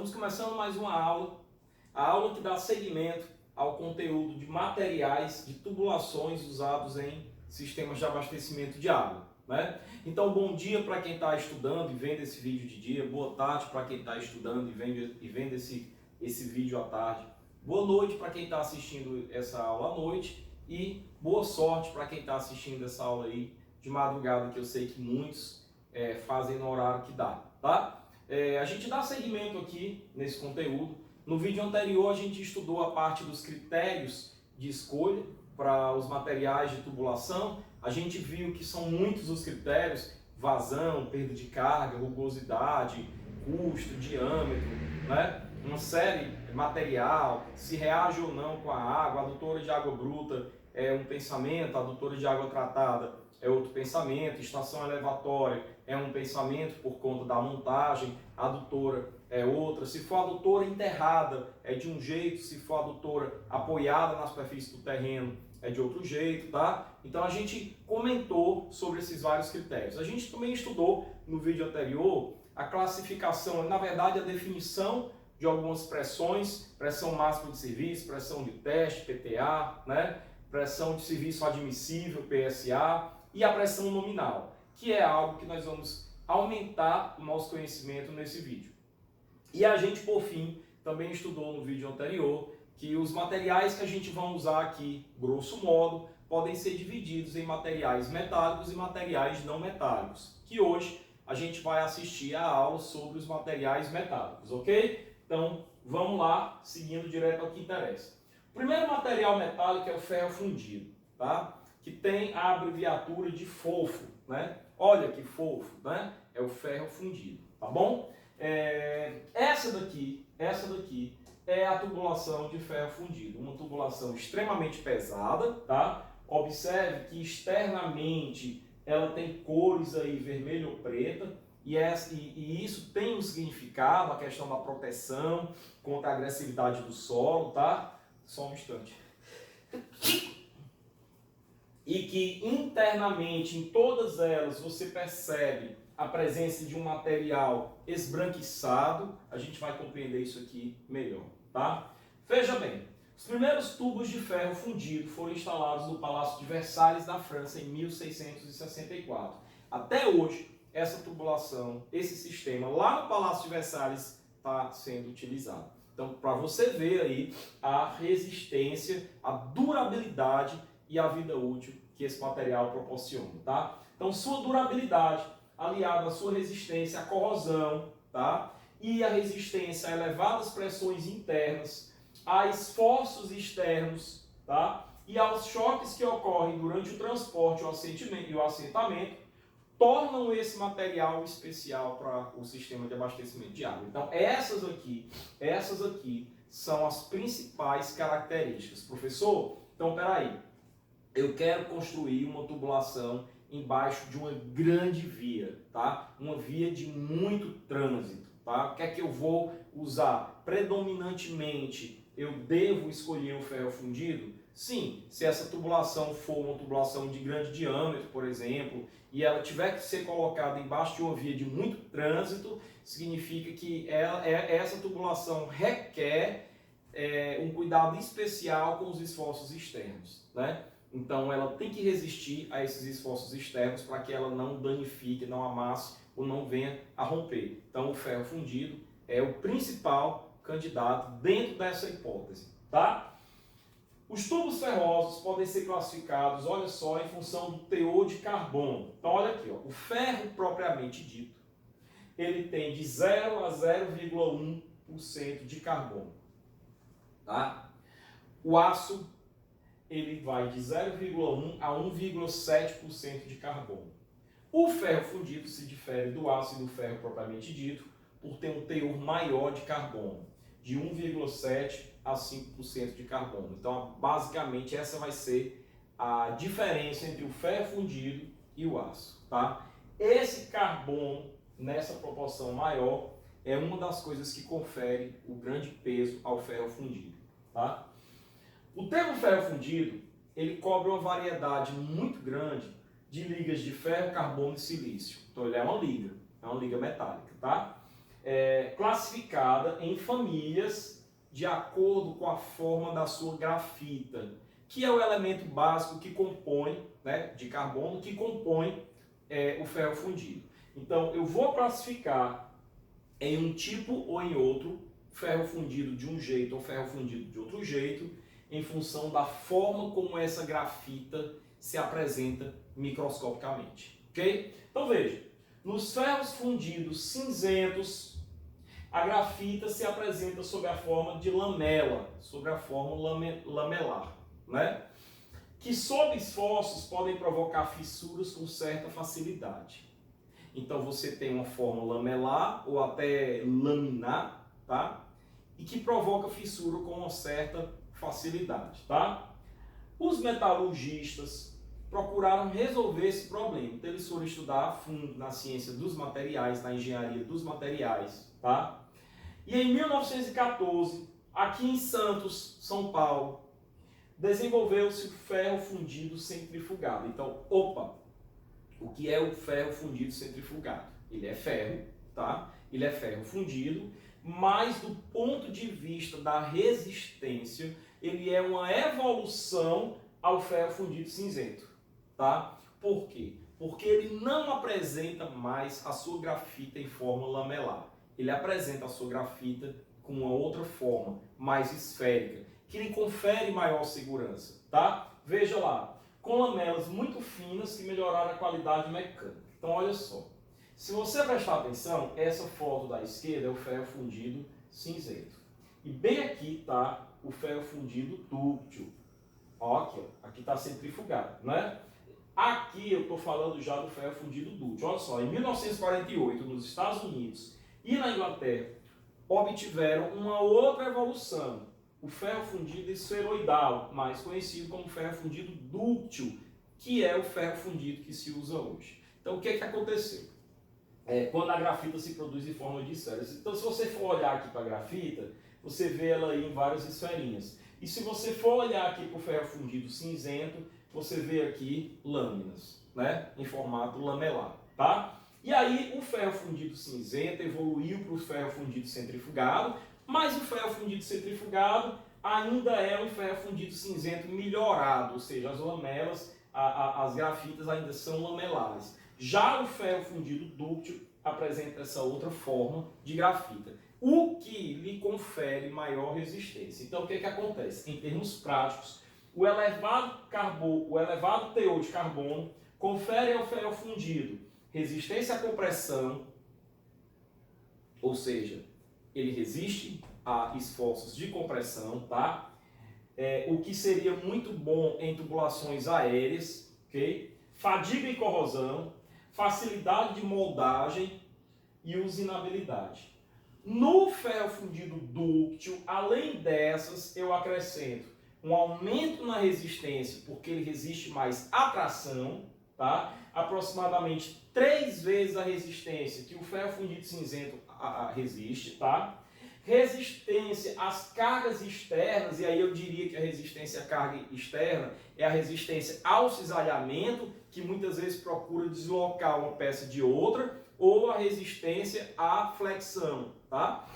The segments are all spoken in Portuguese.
Estamos começando mais uma aula, a aula que dá seguimento ao conteúdo de materiais de tubulações usados em sistemas de abastecimento de água, né? Então, bom dia para quem está estudando e vendo esse vídeo de dia, boa tarde para quem está estudando e vendo esse vídeo à tarde, boa noite para quem está assistindo essa aula à noite e boa sorte para quem está assistindo essa aula aí de madrugada, que eu sei que muitos fazem no horário que dá, tá? A gente dá seguimento aqui nesse conteúdo. No vídeo anterior a gente estudou a parte dos critérios de escolha para os materiais de tubulação. A gente viu que são muitos os critérios: vazão, perda de carga, rugosidade, custo, diâmetro, né? Uma série material, se reage ou não com a água. A adutora de água bruta é um pensamento, a adutora de água tratada é outro pensamento, estação elevatória é um pensamento por conta da montagem, a adutora é outra. Se for a adutora enterrada é de um jeito, se for a adutora apoiada na superfície do terreno é de outro jeito, tá? Então a gente comentou sobre esses vários critérios. A gente também estudou no vídeo anterior a classificação, na verdade a definição de algumas pressões: pressão máxima de serviço, pressão de teste, PTA, né? Pressão de serviço admissível, PSA, e a pressão nominal, que é algo que nós vamos aumentar o nosso conhecimento nesse vídeo. E a gente, por fim, também estudou no vídeo anterior que os materiais que a gente vai usar aqui, grosso modo, podem ser divididos em materiais metálicos e materiais não metálicos, que hoje a gente vai assistir a aula sobre os materiais metálicos, ok? Então, vamos lá, seguindo direto ao que interessa. O primeiro material metálico é o ferro fundido, tá? Que tem a abreviatura de FOFO, né? Olha que fofo, né? É o ferro fundido, tá bom? Essa daqui é a tubulação de ferro fundido, uma tubulação extremamente pesada, tá? Observe que externamente ela tem cores aí vermelho ou preta, e isso tem um significado, a questão da proteção contra a agressividade do solo, tá? Só um instante. E que internamente, em todas elas, você percebe a presença de um material esbranquiçado. A gente vai compreender isso aqui melhor, tá? Veja bem, os primeiros tubos de ferro fundido foram instalados no Palácio de Versalhes, na França, em 1664. Até hoje, essa tubulação, esse sistema lá no Palácio de Versalhes está sendo utilizado. Então, para você ver aí a resistência, a durabilidade e a vida útil que esse material proporciona, tá? Então, sua durabilidade aliada à sua resistência à corrosão, tá? E a resistência a elevadas pressões internas, a esforços externos, tá? E aos choques que ocorrem durante o transporte e o assentamento, tornam esse material especial para o sistema de abastecimento de água. Então, essas aqui são as principais características. Professor, então, peraí, eu quero construir uma tubulação embaixo de uma grande via, tá? Uma via de muito trânsito, tá? O que é que eu vou usar? Predominantemente, eu devo escolher o ferro fundido? Sim, se essa tubulação for uma tubulação de grande diâmetro, por exemplo, e ela tiver que ser colocada embaixo de uma via de muito trânsito, significa que essa tubulação requer um cuidado especial com os esforços externos, né? Então ela tem que resistir a esses esforços externos para que ela não danifique, não amasse ou não venha a romper. Então o ferro fundido é o principal candidato dentro dessa hipótese, tá? Os tubos ferrosos podem ser classificados, olha só, em função do teor de carbono. Então olha aqui, ó, o ferro propriamente dito, ele tem de 0 a 0,1% de carbono, tá? O aço, ele vai de 0,1 a 1,7% de carbono. O ferro fundido se difere do aço e do ferro propriamente dito por ter um teor maior de carbono, de 1,7 a 5% de carbono. Então, basicamente, essa vai ser a diferença entre o ferro fundido e o aço, tá? Esse carbono, nessa proporção maior, é uma das coisas que confere o grande peso ao ferro fundido, tá? O termo ferro fundido, ele cobre uma variedade muito grande de ligas de ferro, carbono e silício. Então ele é uma liga metálica, tá? classificada em famílias de acordo com a forma da sua grafita, que é o elemento básico que compõe, né, de carbono, que compõe o ferro fundido. Então, eu vou classificar em um tipo ou em outro, ferro fundido de um jeito ou ferro fundido de outro jeito, em função da forma como essa grafita se apresenta microscopicamente. Ok? Então, veja, nos ferros fundidos cinzentos, a grafita se apresenta sob a forma de lamela, sob a forma lamelar, né? Que sob esforços podem provocar fissuras com certa facilidade. Então você tem uma forma lamelar ou até laminar, tá? E que provoca fissura com uma certa facilidade, tá? Os metalurgistas procuraram resolver esse problema. Então eles foram estudar a fundo na ciência dos materiais, na engenharia dos materiais, tá? E em 1914, aqui em Santos, São Paulo, desenvolveu-se o ferro fundido centrifugado. Então, o que é o ferro fundido centrifugado? Ele é ferro, tá? Ele é ferro fundido, mas do ponto de vista da resistência, ele é uma evolução ao ferro fundido cinzento, tá? Por quê? Porque ele não apresenta mais a sua grafita em forma lamelar. Ele apresenta a sua grafita com uma outra forma, mais esférica, que lhe confere maior segurança, tá? Veja lá, com lamelas muito finas que melhoraram a qualidade mecânica. Então, olha só. Se você prestar atenção, essa foto da esquerda é o ferro fundido cinzento. E bem aqui está o ferro fundido dúctil. Ó, aqui está centrifugado, né? Aqui eu estou falando já do ferro fundido dúctil. Olha só, em 1948, nos Estados Unidos e na Inglaterra, obtiveram uma outra evolução. O ferro fundido esferoidal, mais conhecido como ferro fundido dúctil, que é o ferro fundido que se usa hoje. Então, o que aconteceu? Quando a grafita se produz em forma de esferas. Então, se você for olhar aqui para a grafita, você vê ela aí em várias esferinhas. E se você for olhar aqui para o ferro fundido cinzento, você vê aqui lâminas, né, em formato lamelar, tá? E aí, o ferro fundido cinzento evoluiu para o ferro fundido centrifugado, mas o ferro fundido centrifugado ainda é um ferro fundido cinzento melhorado, ou seja, as lamelas, as grafitas ainda são lamelares. Já o ferro fundido dúctil apresenta essa outra forma de grafita, o que lhe confere maior resistência. Então, o que acontece? Em termos práticos, o elevado teor de carbono confere ao ferro fundido resistência à compressão, ou seja, ele resiste a esforços de compressão, tá? O que seria muito bom em tubulações aéreas, ok? Fadiga e corrosão, facilidade de moldagem e usinabilidade. No ferro fundido dúctil, além dessas, eu acrescento um aumento na resistência, porque ele resiste mais à tração, tá? Aproximadamente 3 vezes a resistência que o ferro fundido cinzento resiste, tá? Resistência às cargas externas, e aí eu diria que a resistência à carga externa é a resistência ao cisalhamento, que muitas vezes procura deslocar uma peça de outra, ou a resistência à flexão, tá?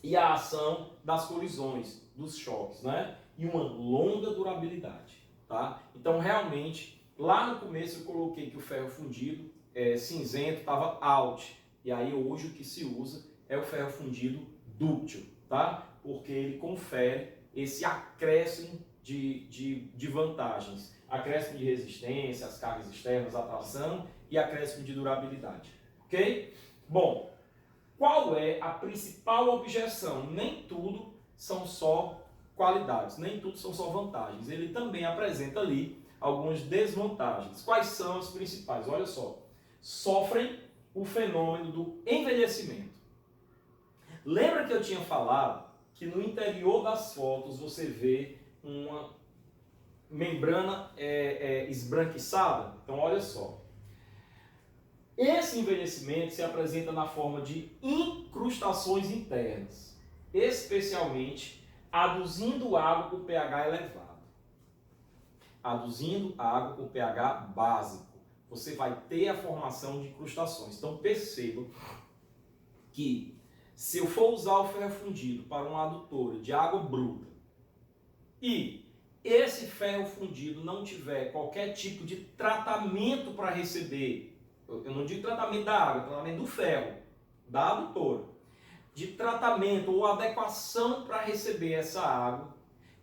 E a ação das colisões, dos choques, né? E uma longa durabilidade, tá? Então, realmente, lá no começo eu coloquei que o ferro fundido cinzento estava out, e aí hoje o que se usa é o ferro fundido dúctil, tá? Porque ele confere esse acréscimo de vantagens. Acréscimo de resistência, as cargas externas, a tração e acréscimo de durabilidade. Ok? Bom, qual é a principal objeção? Nem tudo são só qualidades, nem tudo são só vantagens. Ele também apresenta ali algumas desvantagens. Quais são as principais? Olha só. Sofrem o fenômeno do envelhecimento. Lembra que eu tinha falado que no interior das fotos você vê uma membrana esbranquiçada? Então, olha só. Esse envelhecimento se apresenta na forma de incrustações internas, especialmente aduzindo água com pH elevado. Aduzindo água com pH básico, você vai ter a formação de incrustações. Então, perceba que se eu for usar o ferro fundido para uma adutora de água bruta e esse ferro fundido não tiver qualquer tipo de tratamento para receber, eu não digo tratamento da água, tratamento do ferro, da adutora, de tratamento ou adequação para receber essa água,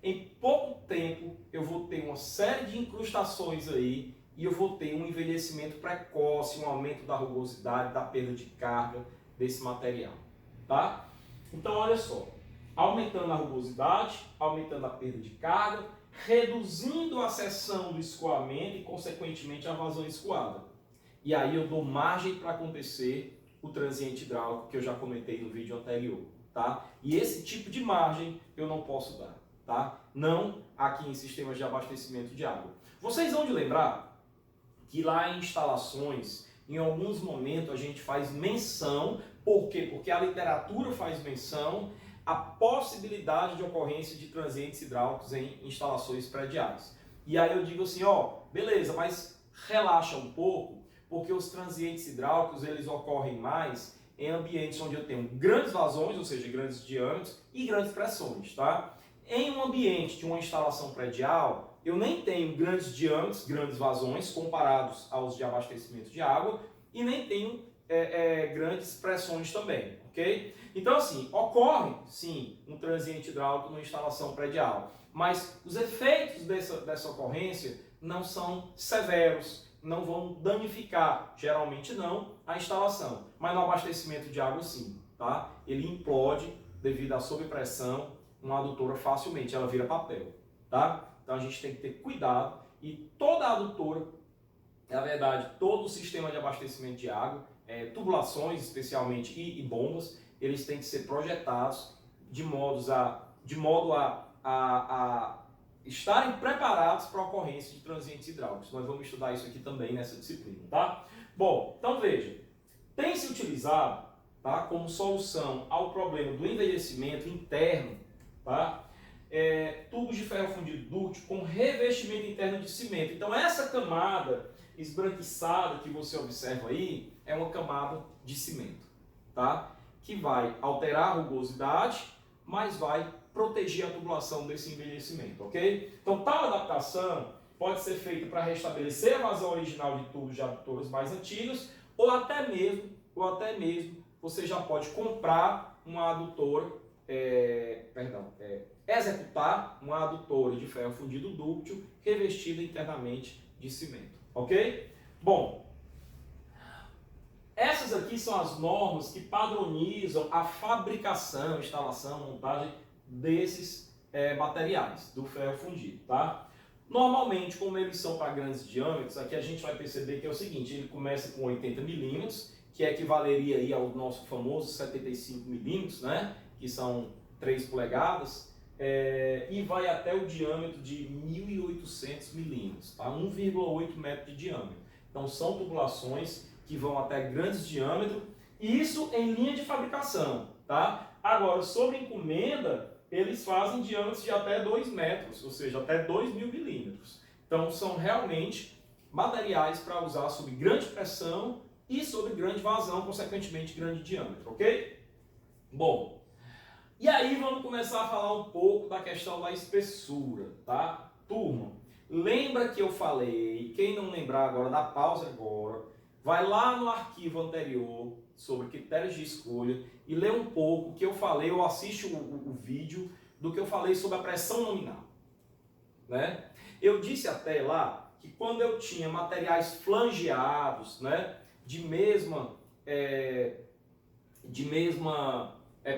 em pouco tempo eu vou ter uma série de incrustações aí e eu vou ter um envelhecimento precoce, um aumento da rugosidade, da perda de carga desse material, tá? Então olha só, aumentando a rugosidade, aumentando a perda de carga, reduzindo a seção do escoamento e consequentemente a vazão escoada. E aí eu dou margem para acontecer o transiente hidráulico que eu já comentei no vídeo anterior, tá? E esse tipo de margem eu não posso dar, tá? Não aqui em sistemas de abastecimento de água. Vocês vão de lembrar que lá em instalações, em alguns momentos a gente faz menção, por quê? Porque a literatura faz menção a possibilidade de ocorrência de transientes hidráulicos em instalações prediais. E aí eu digo assim, ó, beleza, mas relaxa um pouco, porque os transientes hidráulicos eles ocorrem mais em ambientes onde eu tenho grandes vazões, ou seja, grandes diâmetros e grandes pressões, tá? Em um ambiente de uma instalação predial, eu nem tenho grandes diâmetros, grandes vazões comparados aos de abastecimento de água e nem tenho grandes pressões também, ok? Então assim, ocorre sim um transiente hidráulico numa instalação predial, mas os efeitos dessa ocorrência não são severos, não vão danificar, geralmente não, a instalação, mas no abastecimento de água sim, tá? Ele implode devido à sobrepressão, uma adutora facilmente, ela vira papel, tá? Então a gente tem que ter cuidado e toda adutora, na verdade, todo o sistema de abastecimento de água, tubulações especialmente e bombas, eles têm que ser projetados de modo a estarem preparados para a ocorrência de transientes hidráulicos. Nós vamos estudar isso aqui também nessa disciplina, tá? Bom, então veja, tem se utilizado, tá, como solução ao problema do envelhecimento interno, tá, tubos de ferro fundido dúctil com revestimento interno de cimento. Então essa camada esbranquiçada que você observa aí é uma camada de cimento, tá, que vai alterar a rugosidade, mas vai proteger a tubulação desse envelhecimento, ok? Então tal adaptação pode ser feita para restabelecer a vazão original de tubos de adutoras mais antigos, ou até mesmo você já pode comprar uma adutora, executar uma adutora de ferro fundido dúctil revestida internamente de cimento, ok? Bom, essas aqui são as normas que padronizam a fabricação, instalação, montagem desses materiais do ferro fundido, tá? Normalmente, como eles são para grandes diâmetros, aqui a gente vai perceber que é o seguinte, ele começa com 80 milímetros, que equivaleria aí ao nosso famoso 75 milímetros, né? Que são 3 polegadas, e vai até o diâmetro de 1.800 milímetros, tá? 1,8 metro de diâmetro. Então são tubulações que vão até grandes diâmetros, isso em linha de fabricação, tá? Agora, sobre encomenda, eles fazem diâmetros de até 2 metros, ou seja, até 2.000 milímetros. Então são realmente materiais para usar sob grande pressão e sob grande vazão, consequentemente grande diâmetro, ok? Bom, e aí vamos começar a falar um pouco da questão da espessura, tá? Turma, lembra que eu falei, quem não lembrar agora, dá pausa agora, vai lá no arquivo anterior sobre critérios de escolha e lê um pouco o que eu falei, ou assiste o vídeo do que eu falei sobre a pressão nominal, né? Eu disse até lá que quando eu tinha materiais flangeados, né, de mesma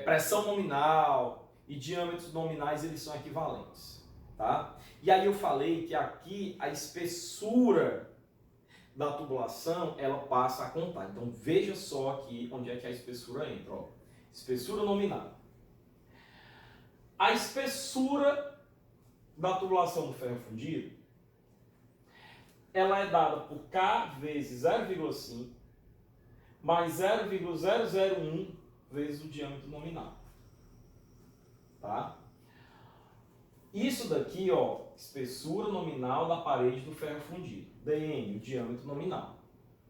pressão nominal e diâmetros nominais, eles são equivalentes, tá? E aí eu falei que aqui a espessura da tubulação, ela passa a contar. Então veja só aqui onde é que a espessura entra, ó. Espessura nominal. A espessura da tubulação do ferro fundido, ela é dada por K vezes 0,5 mais 0,001 vezes o diâmetro nominal, tá? Isso daqui, ó, espessura nominal da parede do ferro fundido, dm, o diâmetro nominal,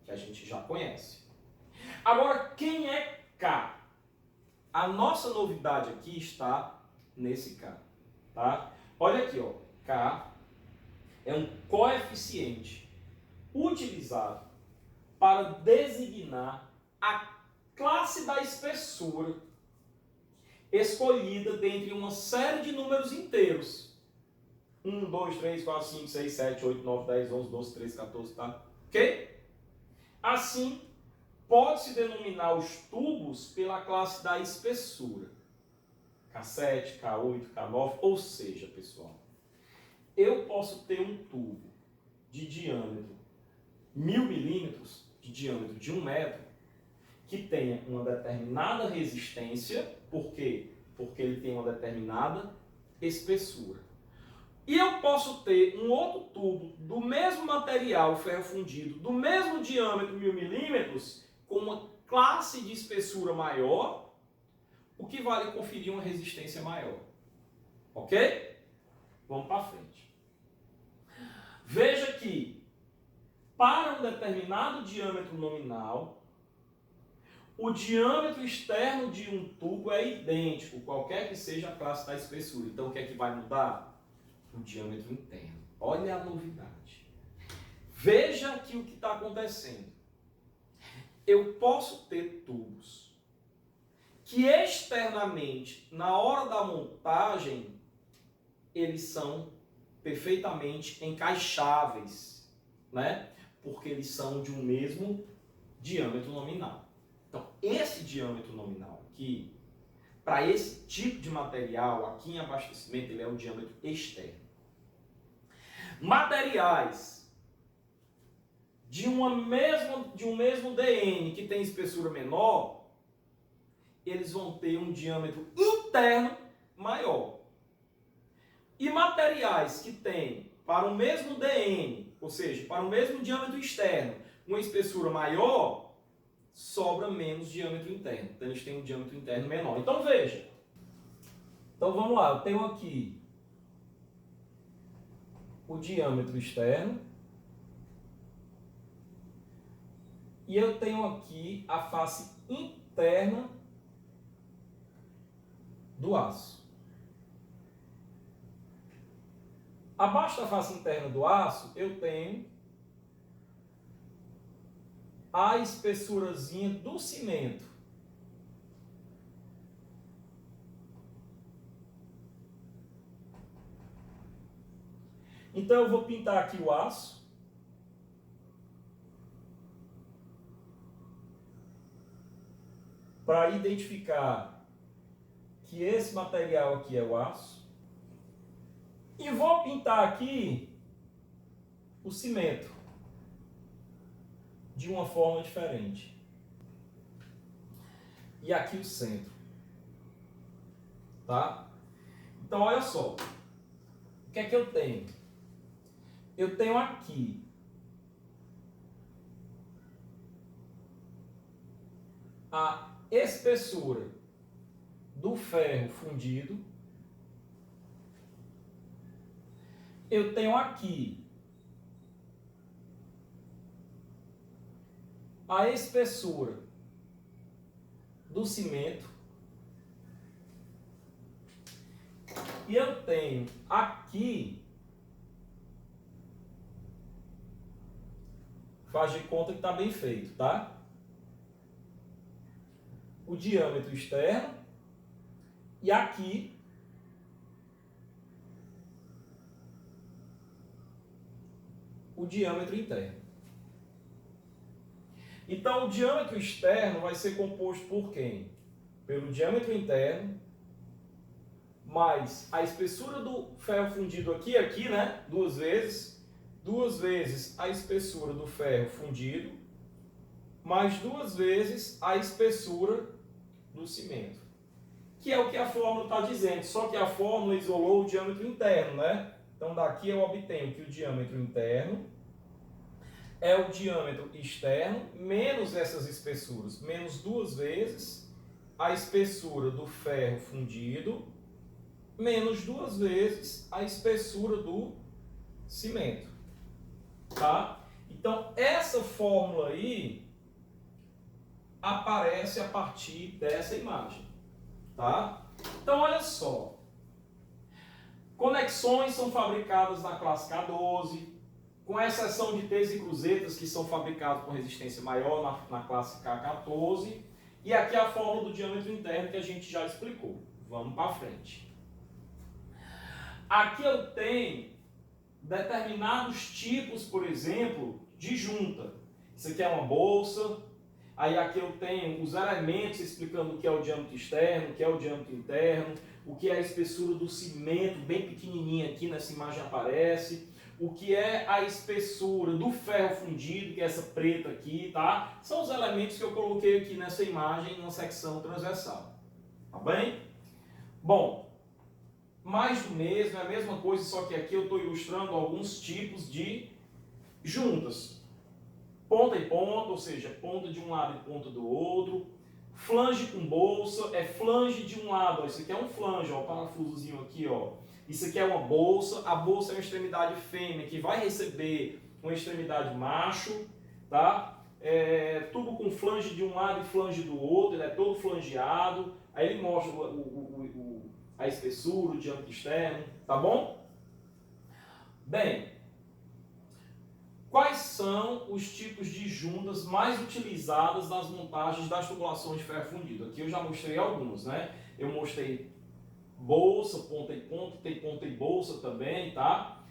que a gente já conhece. Agora, quem é K? A nossa novidade aqui está nesse K, tá? Olha aqui, ó, K é um coeficiente utilizado para designar a classe da espessura escolhida dentre uma série de números inteiros. 1, 2, 3, 4, 5, 6, 7, 8, 9, 10, 11, 12, 13, 14, tá? Ok? Assim, pode-se denominar os tubos pela classe da espessura. K7, K8, K9, ou seja, pessoal, eu posso ter um tubo de diâmetro 1000 milímetros, de diâmetro de 1 metro, que tenha uma determinada resistência. Por quê? Porque ele tem uma determinada espessura. E eu posso ter um outro tubo do mesmo material, ferro fundido, do mesmo diâmetro 1000 milímetros, com uma classe de espessura maior, o que vale conferir uma resistência maior. Ok? Vamos para frente. Veja que, para um determinado diâmetro nominal, o diâmetro externo de um tubo é idêntico, qualquer que seja a classe da espessura. Então, o que é que vai mudar? O diâmetro interno. Olha a novidade. Veja aqui o que está acontecendo. Eu posso ter tubos que externamente, na hora da montagem, eles são perfeitamente encaixáveis, né? Porque eles são de um mesmo diâmetro nominal. Então, esse diâmetro nominal aqui, para esse tipo de material, aqui em abastecimento, ele é o diâmetro externo. Materiais de um mesmo DN que tem espessura menor, eles vão ter um diâmetro interno maior. E materiais que têm para o mesmo DN, ou seja, para o mesmo diâmetro externo, uma espessura maior, sobra menos diâmetro interno. Então, eles têm um diâmetro interno menor. Então, veja. Então, vamos lá. Eu tenho aqui o diâmetro externo. E eu tenho aqui a face interna do aço. Abaixo da face interna do aço, eu tenho a espessurazinha do cimento. Então, eu vou pintar aqui o aço. Para identificar que esse material aqui é o aço. E vou pintar aqui o cimento de uma forma diferente. E aqui o centro. Tá? Então, olha só. O que é que eu tenho? Eu tenho aqui a espessura do ferro fundido. Eu tenho aqui a espessura do cimento. E eu tenho aqui, faz de conta que está bem feito, tá? O diâmetro externo. E aqui o diâmetro interno. Então, o diâmetro externo vai ser composto por quem? Pelo diâmetro interno, mais a espessura do ferro fundido aqui, né? Duas vezes a espessura do ferro fundido, mais duas vezes a espessura do cimento. Que é o que a fórmula está dizendo, só que a fórmula isolou o diâmetro interno, né? Então, daqui eu obtenho que o diâmetro interno é o diâmetro externo menos essas espessuras, menos duas vezes a espessura do ferro fundido, menos duas vezes a espessura do cimento. Tá? Então, essa fórmula aí aparece a partir dessa imagem. tá? Então, olha só. Conexões são fabricadas na classe K12, com exceção de T's e cruzetas, que são fabricados com resistência maior na classe K14. E aqui a fórmula do diâmetro interno que a gente já explicou. Vamos para frente. Aqui eu tenho determinados tipos, por exemplo, de junta. Isso aqui é uma bolsa. Aí aqui eu tenho os elementos explicando o que é o diâmetro externo, o que é o diâmetro interno, o que é a espessura do cimento, bem pequenininha aqui nessa imagem aparece, o que é a espessura do ferro fundido, que é essa preta aqui, tá? São os elementos que eu coloquei aqui nessa imagem na secção transversal, tá bem? Bom, mais do mesmo, é a mesma coisa, só que aqui eu estou ilustrando alguns tipos de juntas. Ponta e ponta, ou seja, ponta de um lado e ponta do outro. Flange com bolsa, é flange de um lado, ó, isso aqui é um flange, ó, o parafusozinho aqui, ó. Isso aqui é uma bolsa, a bolsa é uma extremidade fêmea que vai receber uma extremidade macho, tá? Tudo com flange de um lado e flange do outro, ele é todo flangeado, aí ele mostra a espessura, o diâmetro externo, tá bom? Bem, quais são os tipos de juntas mais utilizadas nas montagens das tubulações de ferro fundido? Aqui eu já mostrei alguns, né? Eu mostrei bolsa, ponta e ponta, tem ponta e bolsa também, tá?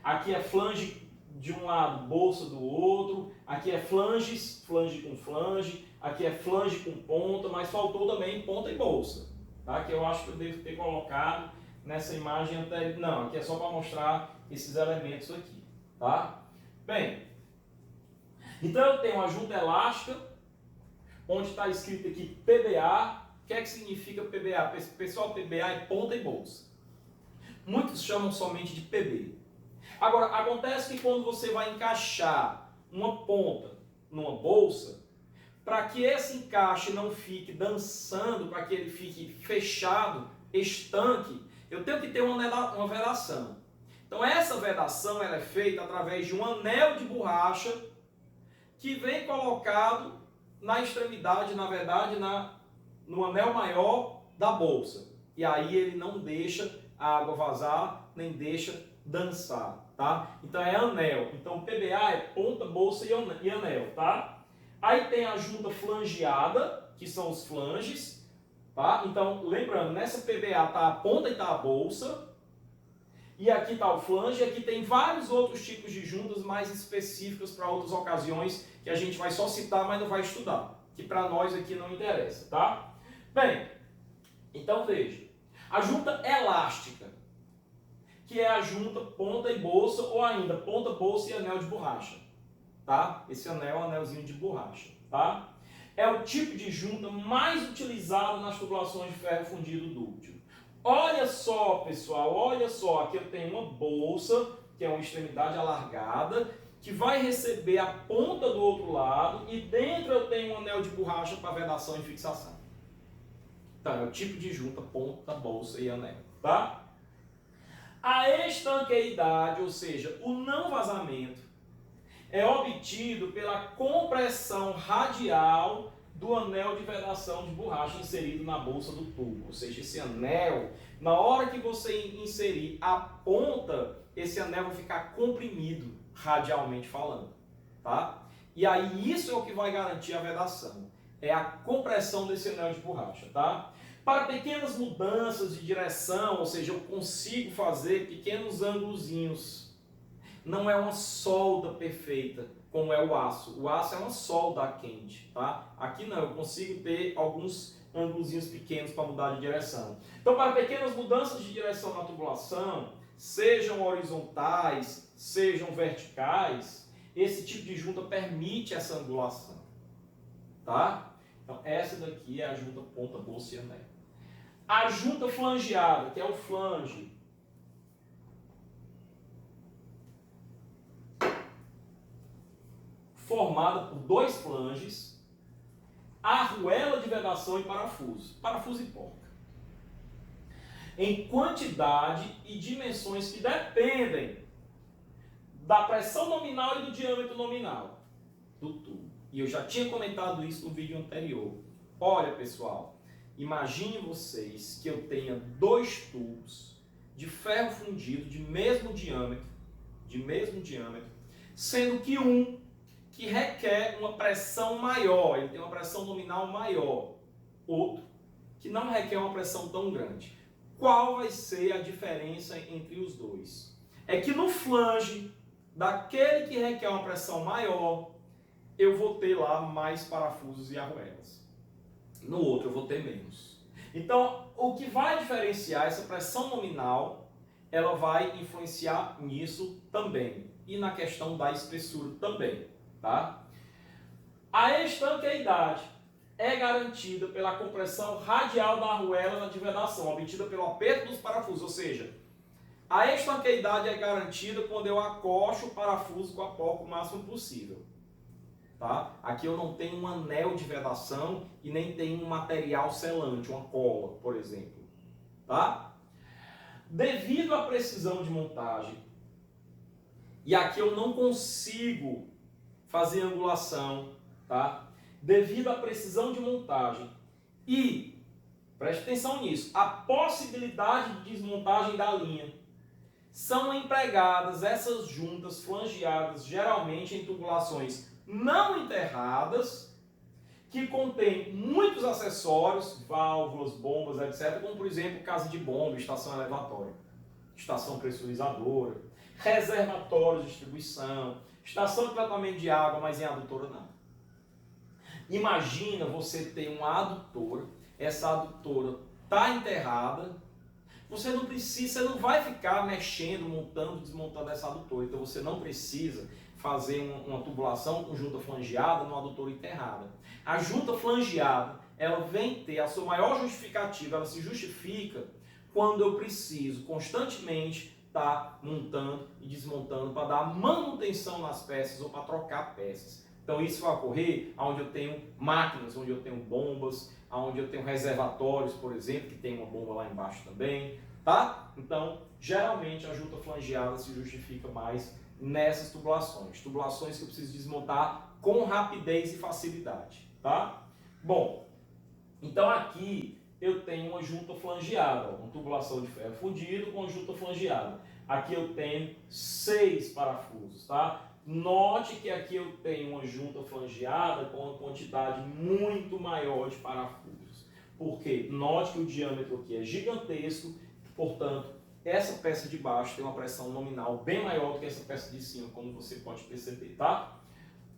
Aqui é flange de um lado, bolsa do outro. Aqui é flanges, flange com flange. Aqui é flange com ponta, mas faltou também ponta e bolsa, tá? Que eu acho que eu devo ter colocado nessa imagem anterior. Não, aqui é só para mostrar esses elementos aqui. Tá? Bem, então eu tenho uma junta elástica, onde está escrito aqui PBA. O que é que significa PBA? Pessoal, PBA é ponta e bolsa. Muitos chamam somente de PB. Agora, acontece que quando você vai encaixar uma ponta numa bolsa, para que esse encaixe não fique dançando, para que ele fique fechado, estanque, eu tenho que ter uma vedação. Então essa vedação ela é feita através de um anel de borracha que vem colocado na extremidade, na verdade, no anel maior da bolsa. E aí ele não deixa a água vazar, nem deixa dançar, tá? Então é anel. Então PBA é ponta, bolsa e anel, tá? Aí tem a junta flangeada, que são os flanges, tá? Então, lembrando, nessa PBA tá a ponta e tá a bolsa. E aqui está o flange, e aqui tem vários outros tipos de juntas mais específicas para outras ocasiões que a gente vai só citar, mas não vai estudar, que para nós aqui não interessa, tá? Bem, então veja, a junta elástica, que é a junta ponta e bolsa, ou ainda ponta, bolsa e anel de borracha, tá? Esse anel é um anelzinho de borracha, tá? É o tipo de junta mais utilizado nas tubulações de ferro fundido dúctil. Olha só, pessoal, olha só, aqui eu tenho uma bolsa, que é uma extremidade alargada, que vai receber a ponta do outro lado, e dentro eu tenho um anel de borracha para vedação e fixação. Então, é o tipo de junta, ponta, bolsa e anel, tá? A estanqueidade, ou seja, o não vazamento, é obtido pela compressão radial do anel de vedação de borracha inserido na bolsa do tubo. Ou seja, esse anel, na hora que você inserir a ponta, esse anel vai ficar comprimido, radialmente falando, tá? E aí isso é o que vai garantir a vedação, é a compressão desse anel de borracha, tá? Para pequenas mudanças de direção, ou seja, eu consigo fazer pequenos ângulozinhos. Não é uma solda perfeita, como é o aço. O aço é uma solda quente, tá? Aqui não, eu consigo ter alguns ângulozinhos pequenos para mudar de direção. Então, para pequenas mudanças de direção na tubulação, sejam horizontais, sejam verticais, esse tipo de junta permite essa angulação, tá? Então, essa daqui é a junta ponta, bolsa e anel. A junta flangeada, que é o flange, formada por dois flanges, arruela de vedação e parafuso e porca, em quantidade e dimensões que dependem da pressão nominal e do diâmetro nominal do tubo. E eu já tinha comentado isso no vídeo anterior. Olha, pessoal, Imagine vocês que eu tenha 2 tubos de ferro fundido de mesmo diâmetro, sendo que um que requer uma pressão maior, ele tem uma pressão nominal maior, outro que não requer uma pressão tão grande. Qual vai ser a diferença entre os dois? É que no flange daquele que requer uma pressão maior, eu vou ter lá mais parafusos e arruelas. No outro eu vou ter menos. Então, o que vai diferenciar essa pressão nominal, ela vai influenciar nisso também. E na questão da espessura também, tá? A estanqueidade é garantida pela compressão radial da arruela na de vedação, obtida pelo aperto dos parafusos, ou seja, a estanqueidade é garantida quando eu acocho o parafuso com a porca o máximo possível. Tá? Aqui eu não tenho um anel de vedação e nem tenho um material selante, uma cola, por exemplo. Tá? Devido à precisão de montagem, e aqui eu não consigo fazer angulação, tá? Devido à precisão de montagem e, preste atenção nisso, a possibilidade de desmontagem da linha, são empregadas essas juntas flangeadas, geralmente em tubulações não enterradas, que contém muitos acessórios, válvulas, bombas, etc., como por exemplo casa de bomba, estação elevatória, estação pressurizadora, reservatório de distribuição, estação de tratamento de água, mas em adutora não. Imagina você ter uma adutora, essa adutora está enterrada, você não vai ficar mexendo, montando, desmontando essa adutora, então você não precisa fazer uma tubulação com junta flangeada numa adutora enterrada. A junta flangeada, ela vem ter a sua maior justificativa, ela se justifica quando eu preciso constantemente estar montando e desmontando para dar manutenção nas peças ou para trocar peças. Então isso vai ocorrer onde eu tenho máquinas, onde eu tenho bombas, onde eu tenho reservatórios, por exemplo, que tem uma bomba lá embaixo também, tá? Então, geralmente a junta flangeada se justifica mais nessas tubulações que eu preciso desmontar com rapidez e facilidade, tá? Bom, então aqui eu tenho uma junta flangeada, uma tubulação de ferro fundido com junta flangeada. Aqui eu tenho 6 parafusos, tá? Note que aqui eu tenho uma junta flangeada com uma quantidade muito maior de parafusos. Por quê? Note que o diâmetro aqui é gigantesco, portanto, essa peça de baixo tem uma pressão nominal bem maior do que essa peça de cima, como você pode perceber, tá?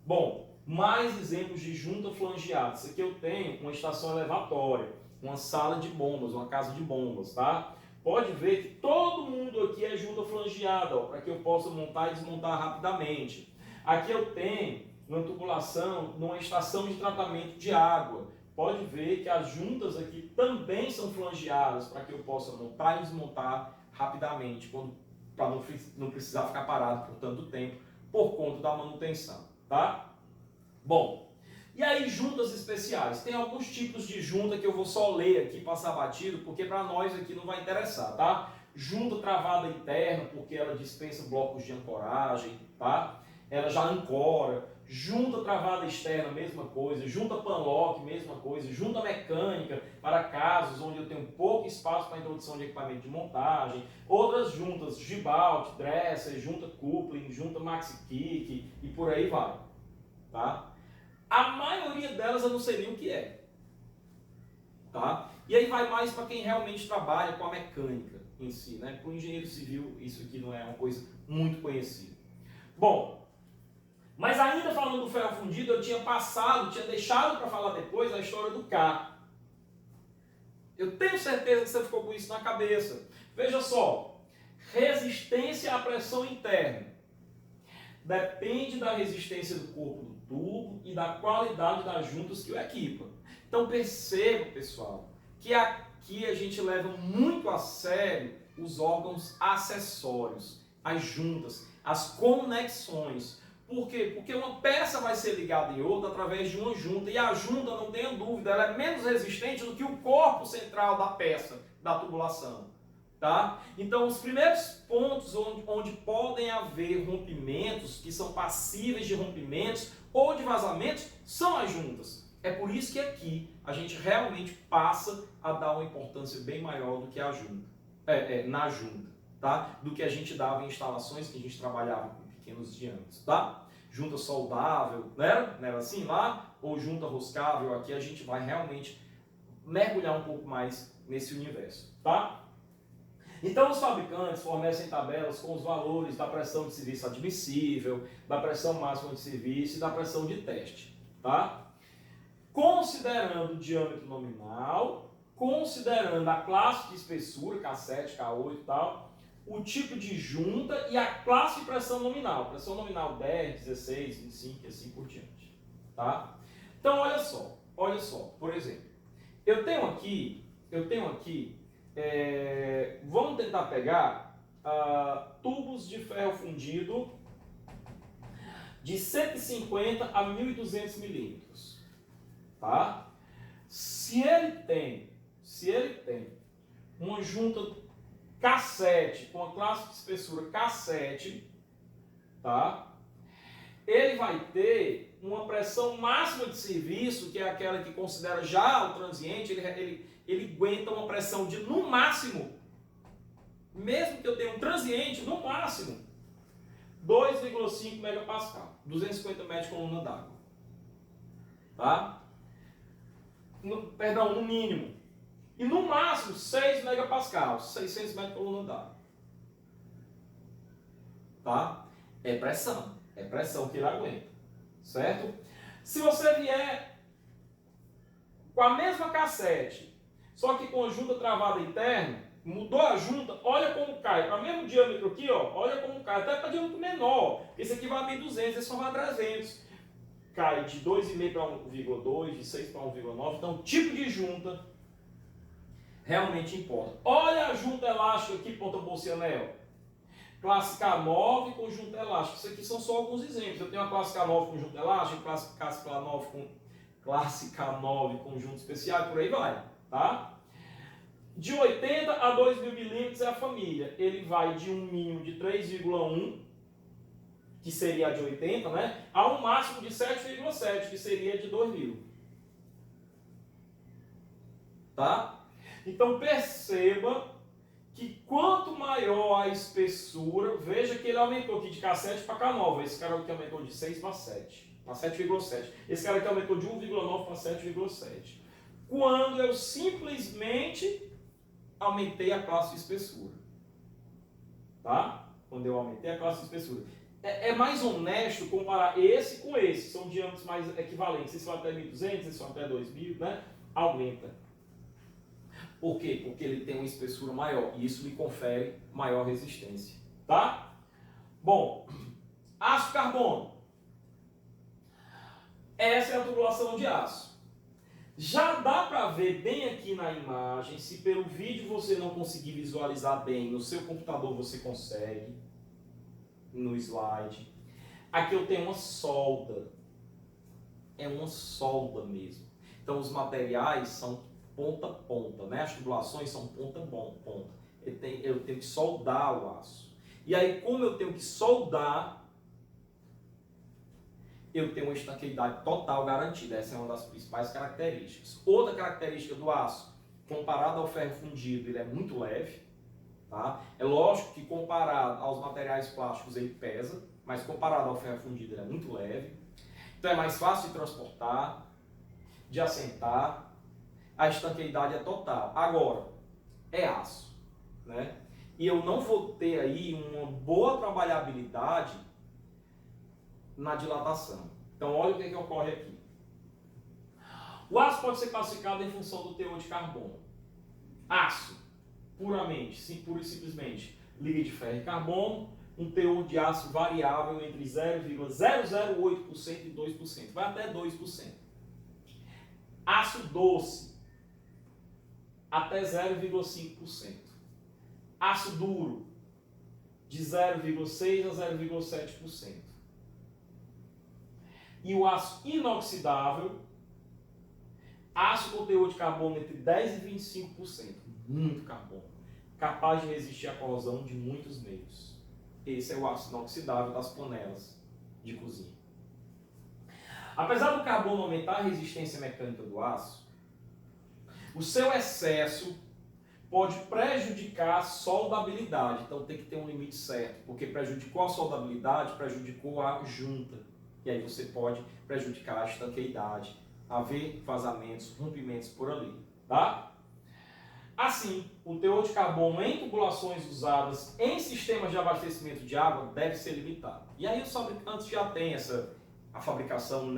Bom, mais exemplos de junta flangeada. Isso aqui eu tenho uma estação elevatória, uma sala de bombas, uma casa de bombas, tá? Pode ver que todo mundo aqui é junta flangeada, para que eu possa montar e desmontar rapidamente. Aqui eu tenho uma tubulação numa estação de tratamento de água. Pode ver que as juntas aqui também são flangeadas, para que eu possa montar e desmontar rapidamente, para não precisar ficar parado por tanto tempo, por conta da manutenção, tá? Bom, e aí juntas especiais, tem alguns tipos de junta que eu vou só ler aqui, passar batido, porque para nós aqui não vai interessar, tá? Junta travada interna, porque ela dispensa blocos de ancoragem, tá? Ela já ancora. Junta travada externa, mesma coisa. Junta panlock, mesma coisa. Junta mecânica, para casos onde eu tenho pouco espaço para introdução de equipamento de montagem. Outras juntas, Gibalt, Dresser, junta coupling, junta maxi kick e por aí vai, tá? A maioria delas eu não sei nem o que é, tá? E aí vai mais para quem realmente trabalha com a mecânica em si, né? Para o engenheiro civil isso aqui não é uma coisa muito conhecida. Bom, mas ainda falando do ferro fundido, eu tinha deixado para falar depois a história do K. Eu tenho certeza que você ficou com isso na cabeça. Veja só, resistência à pressão interna depende da resistência do corpo do tubo e da qualidade das juntas que o equipa. Então perceba, pessoal, que aqui a gente leva muito a sério os órgãos acessórios, as juntas, as conexões. Por quê? Porque uma peça vai ser ligada em outra através de uma junta, e a junta, não tenha dúvida, ela é menos resistente do que o corpo central da peça, da tubulação. Tá? Então, os primeiros pontos onde podem haver rompimentos, que são passíveis de rompimentos ou de vazamentos, são as juntas. É por isso que aqui a gente realmente passa a dar uma importância bem maior do que a junta, na junta, tá? Do que a gente dava em instalações que a gente trabalhava com pequenos diâmetros, tá? Junta soldável, né? Não era assim lá? Ou junta roscável, aqui a gente vai realmente mergulhar um pouco mais nesse universo, tá? Então os fabricantes fornecem tabelas com os valores da pressão de serviço admissível, da pressão máxima de serviço e da pressão de teste, tá? Considerando o diâmetro nominal, considerando a classe de espessura, K7, K8 e tal, o tipo de junta e a classe de pressão nominal. Pressão nominal 10, 16, 25 e assim por diante. Tá? Então, olha só, por exemplo, eu tenho aqui, vamos tentar pegar tubos de ferro fundido de 150 a 1.200 milímetros. Tá? Se ele tem uma junta K7 com a classe de espessura K7, tá? Ele vai ter uma pressão máxima de serviço, que é aquela que considera já o transiente, ele aguenta uma pressão de, no máximo, mesmo que eu tenha um transiente, no máximo, 2,5 megapascal, 250 metros de coluna d'água. Tá? No mínimo. E no máximo 6 megapascal, 600 metros de coluna d'água. Tá? É pressão que ele aguenta. Certo? Se você vier com a mesma K7, só que com a junta travada interna, mudou a junta, olha como cai. Para o mesmo diâmetro aqui, ó, olha como cai. Até para diâmetro menor. Esse aqui vai a 1.200, esse só vai a 300. Cai de 2,5 para 1,2, de 6 para 1,9. Então, tipo de junta realmente importa. Olha a junta elástica aqui, ponta bolsa e anel. Classe K9 com junta elástica. Isso aqui são só alguns exemplos. Eu tenho a classe K9 com junta elástica, classe K9 com junta especial e por aí vai. Tá? De 80 a 2.000 milímetros é a família. Ele vai de um mínimo de 3,1, que seria a de 80, né? A um máximo de 7,7, que seria de 2.000. Tá? Então perceba que quanto maior a espessura, veja que ele aumentou aqui de K7 para K9. Esse cara aqui aumentou de 6 para 7, para 7,7. Esse cara aqui aumentou de 1,9 para 7,7. Quando eu simplesmente aumentei a classe de espessura. Tá? Quando eu aumentei a classe de espessura. É mais honesto comparar esse com esse. São diâmetros mais equivalentes. Esse vai até 1.200, esse vai até 2.000, né? Aumenta. Por quê? Porque ele tem uma espessura maior. E isso lhe confere maior resistência. Tá? Bom, aço carbono. Essa é a tubulação de aço. Já dá para ver bem aqui na imagem. Se pelo vídeo você não conseguir visualizar bem, no seu computador você consegue. No slide. Aqui eu tenho uma solda. É uma solda mesmo. Então os materiais são ponta a ponta, né? As tubulações são ponta a ponta. Eu tenho que soldar o aço. E aí, como eu tenho que soldar, eu tenho uma estanqueidade total garantida. Essa é uma das principais características. Outra característica do aço, comparado ao ferro fundido, ele é muito leve. Tá? É lógico que comparado aos materiais plásticos ele pesa, mas comparado ao ferro fundido ele é muito leve. Então é mais fácil de transportar, de assentar, a estanqueidade é total. Agora, é aço, né? E eu não vou ter aí uma boa trabalhabilidade na dilatação. Então olha o que ocorre aqui. O aço pode ser classificado em função do teor de carbono. Aço. Puramente, pura e simplesmente, liga de ferro e carbono, um teor de aço variável entre 0,008% e 2%, vai até 2%. Aço doce, até 0,5%. Aço duro, de 0,6% a 0,7%. E o aço inoxidável, aço com teor de carbono entre 10% e 25%. Muito carbono. Capaz de resistir à corrosão de muitos meios. Esse é o aço inoxidável das panelas de cozinha. Apesar do carbono aumentar a resistência mecânica do aço, o seu excesso pode prejudicar a soldabilidade. Então tem que ter um limite certo, porque prejudicou a soldabilidade, prejudicou a junta. E aí você pode prejudicar a estanqueidade, haver vazamentos, rompimentos por ali, tá? Assim, o teor de carbono em tubulações usadas em sistemas de abastecimento de água deve ser limitado. E aí os fabricantes já têm a fabricação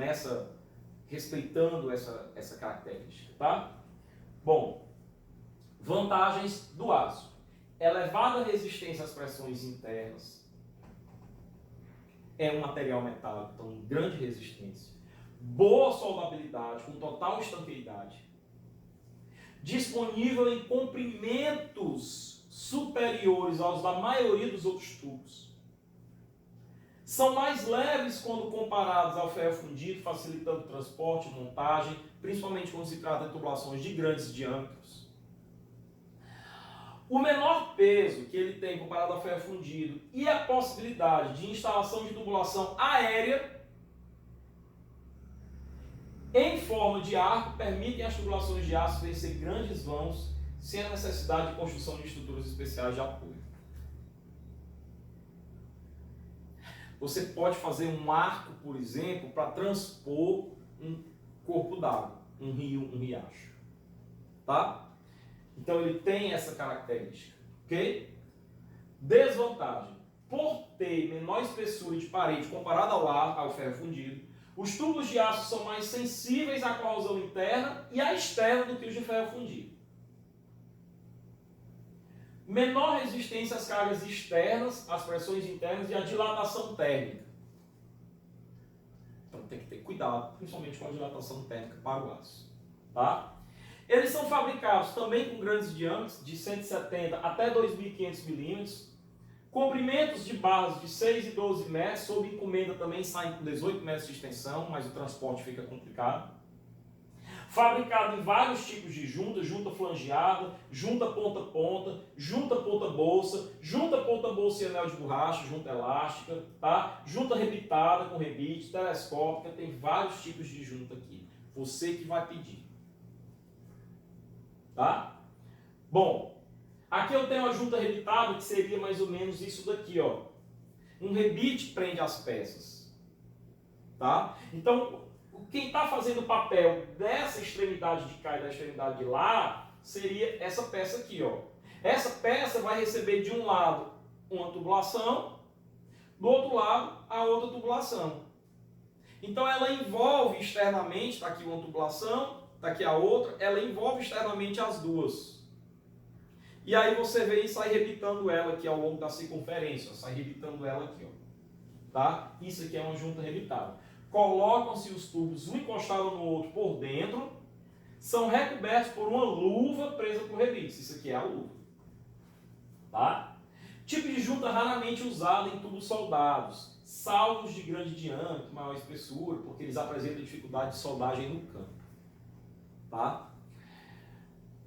respeitando essa característica, tá? Bom, vantagens do aço. Elevada resistência às pressões internas. É um material metálico, então grande resistência. Boa soldabilidade, com total estanqueidade. Disponível em comprimentos superiores aos da maioria dos outros tubos. São mais leves quando comparados ao ferro fundido, facilitando o transporte e montagem, principalmente quando se trata de tubulações de grandes diâmetros. O menor peso que ele tem comparado ao ferro fundido e a possibilidade de instalação de tubulação aérea em forma de arco permitem às tubulações de aço vencer grandes vãos sem a necessidade de construção de estruturas especiais de apoio. Você pode fazer um arco, por exemplo, para transpor um corpo d'água, um rio, um riacho. Tá? Então ele tem essa característica, ok? Desvantagem. Por ter menor espessura de parede comparada ao ferro fundido, os tubos de aço são mais sensíveis à corrosão interna e à externa do que os de ferro fundido. Menor resistência às cargas externas, às pressões internas e à dilatação térmica. Então tem que ter cuidado, principalmente com a dilatação térmica para o aço. Tá? Eles são fabricados também com grandes diâmetros, de 170 até 2.500 milímetros, comprimentos de barras de 6 e 12 metros, sob encomenda também saem com 18 metros de extensão, mas o transporte fica complicado. Fabricado em vários tipos de junta, junta flangeada, junta ponta-ponta, junta ponta-bolsa, junta ponta-bolsa e anel de borracha, junta elástica, tá? Junta rebitada com rebite, telescópica, tem vários tipos de junta aqui. Você que vai pedir. Tá? Bom, aqui eu tenho a junta rebitada, que seria mais ou menos isso daqui, ó. Um rebite prende as peças. Tá? Então, quem está fazendo o papel dessa extremidade de cá e da extremidade de lá, seria essa peça aqui, ó. Essa peça vai receber de um lado uma tubulação, do outro lado a outra tubulação. Então ela envolve externamente, está aqui uma tubulação, está aqui a outra, ela envolve externamente as duas. E aí você vem e sai rebitando ela aqui ao longo da circunferência, ó, sai rebitando ela aqui, ó. Tá? Isso aqui é uma junta rebitada. Colocam-se os tubos um encostado no outro por dentro, são recobertos por uma luva presa por rebites. Isso aqui é a luva. Tá? Tipo de junta raramente usada em tubos soldados, salvos de grande diâmetro, maior espessura, porque eles apresentam dificuldade de soldagem no campo. Tá?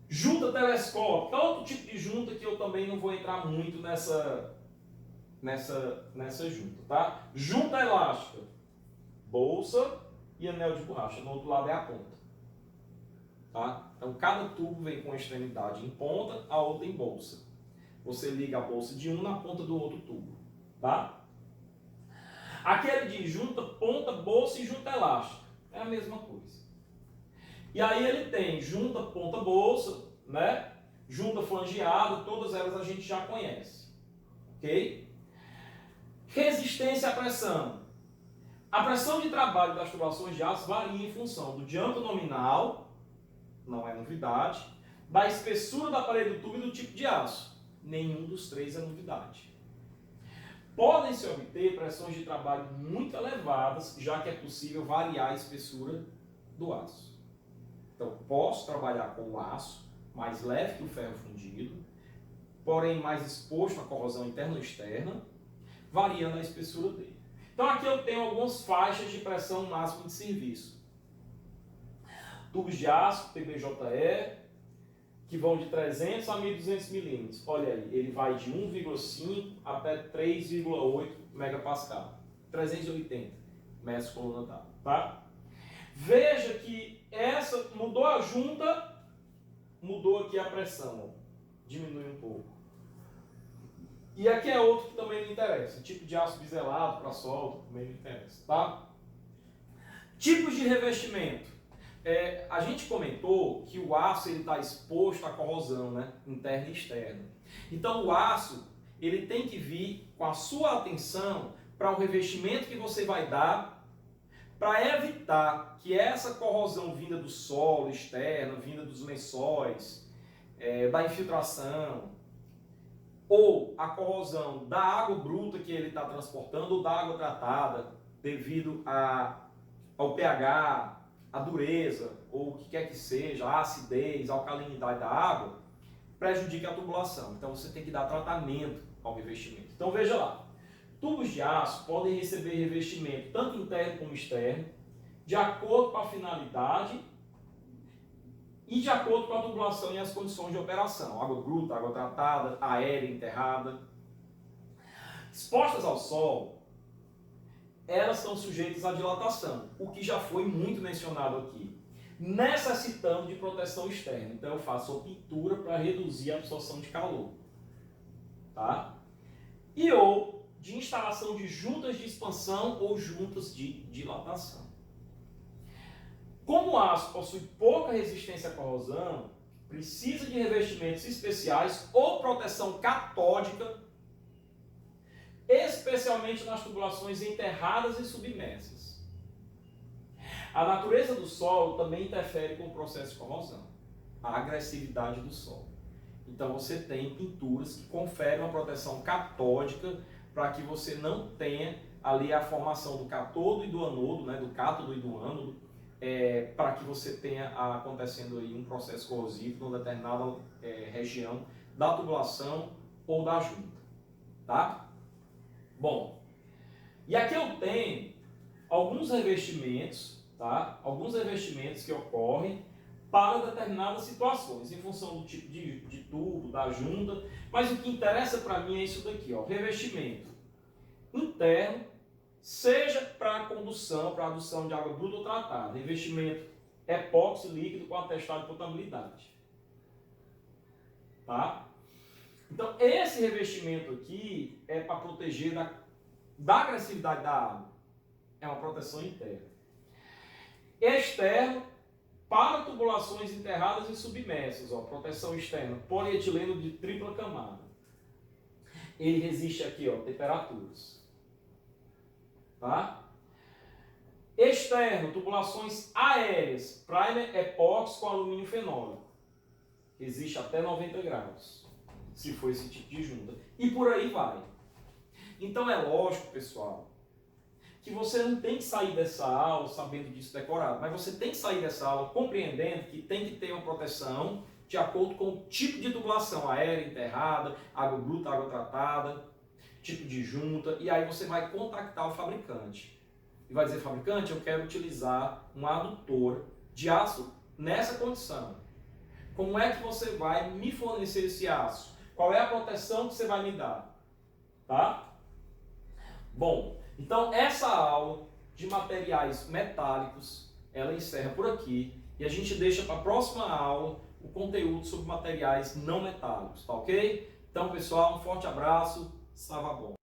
Junta telescópica, outro tipo de junta que eu também não vou entrar muito nessa junta. Tá? Junta elástica, bolsa e anel de borracha. No outro lado é a ponta. Tá? Então cada tubo vem com a extremidade em ponta, a outra em bolsa. Você liga a bolsa de um na ponta do outro tubo. Tá? Aquele de junta, ponta, bolsa e junta elástica. É a mesma coisa. E aí ele tem junta, ponta, bolsa, né? Junta flangeada, todas elas a gente já conhece. Ok? Resistência à pressão. A pressão de trabalho das tubulações de aço varia em função do diâmetro nominal, não é novidade, da espessura da parede do tubo e do tipo de aço. Nenhum dos três é novidade. Podem se obter pressões de trabalho muito elevadas, já que é possível variar a espessura do aço. Então, posso trabalhar com o aço mais leve que o ferro fundido, porém mais exposto à corrosão interna ou externa, variando a espessura dele. Então aqui eu tenho algumas faixas de pressão máxima de serviço. Tubos de aço, PBJE, que vão de 300 a 1.200 milímetros. Olha aí, ele vai de 1,5 até 3,8 megapascal. 380 metros por coluna d'água, tá? Veja que essa mudou a junta, mudou aqui a pressão, ó. Diminui um pouco. E aqui é outro que também não interessa, tipo de aço biselado para solda, também não interessa, tá? Tipos de revestimento. A gente comentou que o aço está exposto à corrosão, né? Interna e externa. Então o aço ele tem que vir com a sua atenção para o revestimento que você vai dar para evitar que essa corrosão vinda do solo externo, vinda dos lençóis, da infiltração, ou a corrosão da água bruta que ele está transportando ou da água tratada devido ao pH, a dureza, ou o que quer que seja, a acidez, a alcalinidade da água, prejudique a tubulação. Então você tem que dar tratamento ao revestimento. Então veja lá, tubos de aço podem receber revestimento tanto interno como externo, de acordo com a finalidade e de acordo com a tubulação e as condições de operação. Água bruta, água tratada, aérea, enterrada. Expostas ao sol, elas estão sujeitas à dilatação, o que já foi muito mencionado aqui, necessitando de proteção externa. Então eu faço a pintura para reduzir a absorção de calor, tá? E ou de instalação de juntas de expansão ou juntas de dilatação. Como o aço possui pouca resistência à corrosão, precisa de revestimentos especiais ou proteção catódica, especialmente nas tubulações enterradas e submersas. A natureza do solo também interfere com o processo de corrosão, a agressividade do solo. Então você tem pinturas que conferem uma proteção catódica para que você não tenha ali a formação do cátodo e do anodo, né, do cátodo e do ânodo, para que você tenha acontecendo aí um processo corrosivo numa determinada região da tubulação ou da junta, tá? Bom, e aqui eu tenho alguns revestimentos, tá? Alguns revestimentos que ocorrem para determinadas situações, em função do tipo de tubo, da junta, mas o que interessa para mim é isso daqui, ó, revestimento interno, seja para condução, para adução de água bruta ou tratada, revestimento epóxi líquido com atestado de potabilidade, tá? Então, esse revestimento aqui é para proteger da agressividade da água. É uma proteção interna. Externo, para tubulações enterradas e submersas. Ó, proteção externa, polietileno de tripla camada. Ele resiste aqui, ó, temperaturas. Tá? Externo, tubulações aéreas, primer epóxi com alumínio fenólico. Resiste até 90 graus. Se for esse tipo de junta. E por aí vai. Então é lógico, pessoal, que você não tem que sair dessa aula sabendo disso decorado, mas você tem que sair dessa aula compreendendo que tem que ter uma proteção de acordo com o tipo de tubulação, aérea, enterrada, água bruta, água tratada, tipo de junta, e aí você vai contactar o fabricante. E vai dizer, fabricante, eu quero utilizar uma adutora de aço nessa condição. Como é que você vai me fornecer esse aço? Qual é a proteção que você vai me dar? Tá? Bom, então essa aula de materiais metálicos, ela encerra por aqui e a gente deixa para a próxima aula o conteúdo sobre materiais não metálicos, tá ok? Então, pessoal, um forte abraço, estava bom.